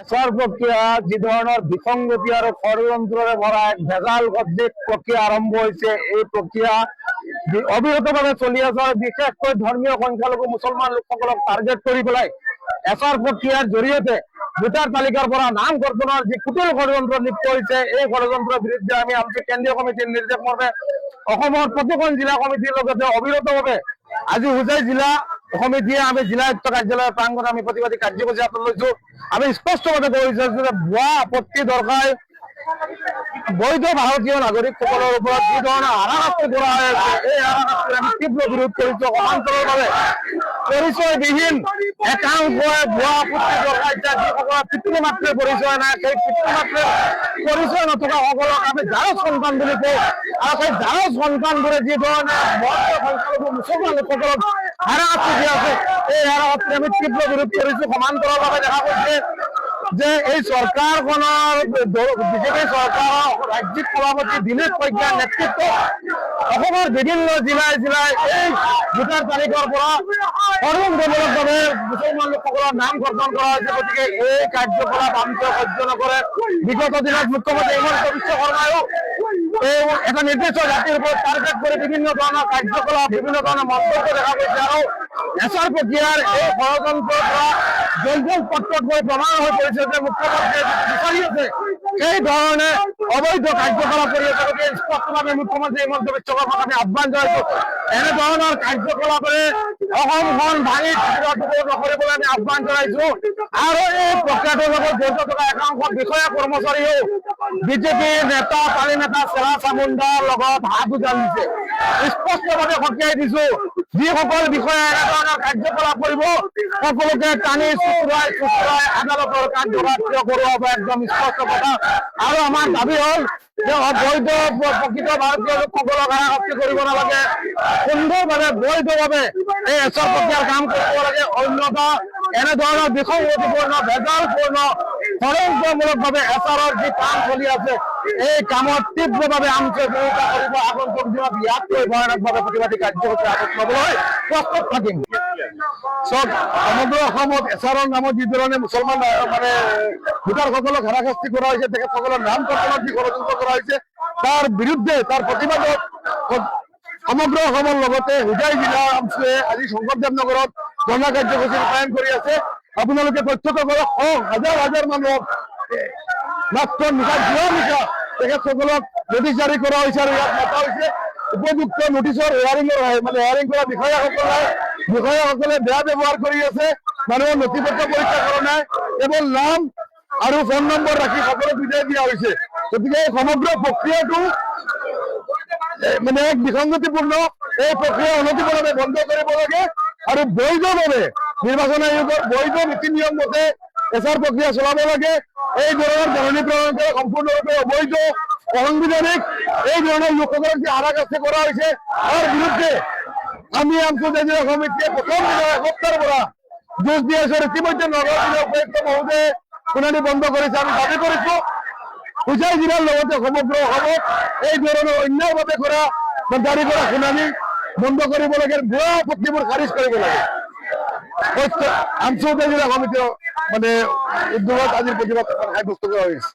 Acer প্ৰক্ৰিয়া যি ধৰণৰ বিসংগতি আৰু ষড়যন্ত্ৰৰে ভৰা এক ভেজাল ভিত্তিক প্ৰক্ৰিয়া আৰম্ভ হৈছে। এই প্ৰক্ৰিয়া অবিৰতভাৱে চলি আছে আৰু বিশেষকৈ ধৰ্মীয় সংখ্যালঘু মুছলমান লোকসকলক টাৰ্গেট কৰি পেলাই এছাৰ প্ৰক্ৰিয়াৰ জৰিয়তে ভোটাৰ তালিকাৰ পৰা নাম কৰ্তনৰ যি কুটিল ষড়যন্ত্ৰ লিপ্ত হৈছে, এই ষড়যন্ত্ৰৰ বিৰুদ্ধে আমি কেন্দ্ৰীয় কমিটিৰ নিৰ্দেশ মৰ্মে অসমৰ প্ৰতিখন জিলা কমিটিৰ লগতে অবিৰতভাৱে আজি হোজাই জিলা সমিতিয়ে আমি জিলা আয়ুক্ত কাৰ্যালয়ৰ প্ৰাংগণত আমি প্ৰতিবাদী কাৰ্যসূচী হাতত লৈছো। আমি স্পষ্টভাৱে কৈছো যে ভুৱা আপত্তি দৰ্শাই বৈধ ভাৰতীয় নাগৰিকসকলৰ ওপৰত যি ধৰণৰ হাৰাশাস্তি কৰা হৈ আছে, এই হাৰাশাস্তিৰ আমি তীব্ৰ বিৰোধ কৰিছো। সমান্তৰালভাৱে পৰিচয়বিহীন একাংশই ভুৱা আপত্তি দৰ্শাইছে, যিসকলৰ পিতৃ মাতৃৰ পৰিচয় নাই, সেই পিতৃ মাতৃৰ পৰিচয় নথকা সকলক আমি জাৰজ সন্তান বুলি কওঁ। আৰু সেই জাৰজ সন্তানবোৰে যি ধৰণে সংখ্যালঘু মুছলমান লোকসকলক হাৰাশাস্তি দি আছে, এই হাৰাশাস্তি আমি তীব্ৰ বিৰোধ কৰিছো। সমান্তৰালভাৱে দেখা গৈছে যে এই চৰকাৰখনৰ বিজেপি চৰকাৰৰ ৰাজ্যিক সভাপতি দিলীপ শইকীয়াৰ নেতৃত্বত অসমৰ বিভিন্ন জিলাই জিলাই এই ভোটাৰ তালিকাৰ পৰা ষড়যন্ত্ৰমূলকভাৱে মুছলমান লোকসকলৰ নাম কৰ্তন কৰা হৈছে। গতিকে এই কাৰ্যকলাপ আমি সহ্য নকৰে। বিগত দিনত মুখ্যমন্ত্ৰী হিমন্ত বিশ্ব শৰ্মায়ো এটা নিৰ্দিষ্ট জাতিৰ ওপৰত টাৰ্গেট কৰি বিভিন্ন ধৰণৰ কাৰ্যকলাপ, বিভিন্ন ধৰণৰ মন্তব্য দেখা গৈছে। আৰু এছাৰ প্ৰক্ৰিয়াৰ এই ষড়যন্ত্ৰৰ পৰা জল পত্ৰত গৈ প্ৰমাণ হৈ পৰিছে যে মুখ্যমন্ত্ৰীয়ে বিচাৰি আছে এই ধৰণে অবৈধ কাৰ্যকলাপ কৰি আছে। গতিকে স্পষ্টভাৱে মুখ্যমন্ত্ৰী হিমন্ত বিশ্ব শৰ্মাক আমি আহ্বান জনাইছো, এনেধৰণৰ কাৰ্যকলাপেৰে অসমখন ভাঙি নকৰিবলৈ আমি আহ্বান জনাইছো। আৰু এই প্ৰক্ৰিয়াটোৰ লগত জড়িত থকা একাংশ বিষয়া কৰ্মচাৰীয়েও বিজেপিৰ নেতা পালি নেতা চেলা চামুণ্ডাৰ লগত হাত উজান দিছে। স্পষ্টভাৱে সকীয়াই দিছো, যিসকল বিষয়াই এনেধৰণৰ কাৰ্যকলাপ কৰিব সকলোকে টানি চুচুৰাই আদালতৰ কাৰ্যকাৰ্য কৰোৱাব, একদম স্পষ্ট কথা। আৰু আমাৰ দাবী হল যে অবৈধ প্ৰকৃত ভাৰতীয় লোকসকলক হাৰাশাস্তি কৰিব নালাগে, সুন্দৰভাৱে বৈধভাৱে এই এছাৰ প্ৰক্ৰিয়াৰ কাম কৰিব লাগে। অন্যথা এনেধৰণৰ বিসংগতিপূৰ্ণ ভেজালপূৰ্ণ ষড়যন্ত্ৰমূলকভাৱে এছাৰৰ যি কাম চলি আছে, এই কামত তীব্ৰভাৱে আমছে বিৰোধিতা কৰিব। আগন্তুক দিনত ইয়াতকৈ ভয়ানকভাৱে প্ৰতিবাদী কাৰ্যসূচী হাতত ল'বলৈ প্ৰস্তুত থাকিম। চব সমগ্ৰ অসমত এছাৰৰ নামত যি ধৰণে মুছলমান ভোটাৰসকলক হাৰাশাস্তি কৰা হৈছে, তেখেতসকলৰ নাম কৰ্তনত যি ষড়যন্ত্ৰ কৰা হৈছে, তাৰ বিৰুদ্ধে তাৰ প্ৰতিবাদত সমগ্ৰ অসমৰ লগতে হোজাই জিলাৰ আমচুৱে আজি শংকৰদেৱ নগৰত ধৰ্ণা কাৰ্যসূচী ৰূপায়ণ কৰি আছে। আপোনালোকে প্ৰত্যক্ষ কৰক, হাজাৰ হাজাৰ মানুহক মাত্ৰ নিশা তেখেতসকলক নটিচ জাৰি কৰা হৈছে আৰু ইয়াত মাতা হৈছে। উপযুক্ত নটিচৰ হেয়াৰিং কৰা বিষয়াসকলে বেয়া ব্যৱহাৰ কৰি আছে, মানুহৰ নথি পত্ৰ পৰীক্ষা কৰা নাই, কেৱল নাম আৰু ফোন নম্বৰ ৰাখি সকলো বিদায় দিয়া হৈছে। গতিকে এই সমগ্ৰ প্ৰক্ৰিয়াটো এক বিসংগতিপূৰ্ণ। এই প্ৰক্ৰিয়া অনতিপলমে বন্ধ কৰিব লাগে আৰু বৈধভাৱে নিৰ্বাচন আয়োগৰ বৈধ নীতি নিয়ম মতে এছাৰ প্ৰক্ৰিয়া চলাব লাগে। এই ধৰণৰ জাননী প্ৰেৰণ কৰা সম্পূৰ্ণৰূপে অবৈধ, অসাংবিধানিক। এই ধৰণৰ লোকসকলক যে হাৰাশাস্তি কৰা হৈছে, তাৰ বিৰুদ্ধে আমি হোজাই জিলা সমিতিয়ে প্ৰথম এসপ্তাহৰ পৰা যুঁজ দি আছো। ইতিমধ্যে নগৰ জিলাৰ উপায়ুক্ত মহোদয়ে শুনানি বন্ধ কৰিছে। আমি দাবী কৰিছো হোজাই জিলাৰ লগতে সমগ্ৰ অসমত এই ধৰণৰ অন্যায়ভাৱে জাৰি কৰা শুনানি বন্ধ কৰিব লাগে, ভুৱা আপত্তিবোৰ খাৰিজ কৰিব লাগে। হোজাই জিলা সমিতিৰ উদ্যোগত আজিৰ প্ৰতিবাদ সাব্যস্ত কৰা হৈছে।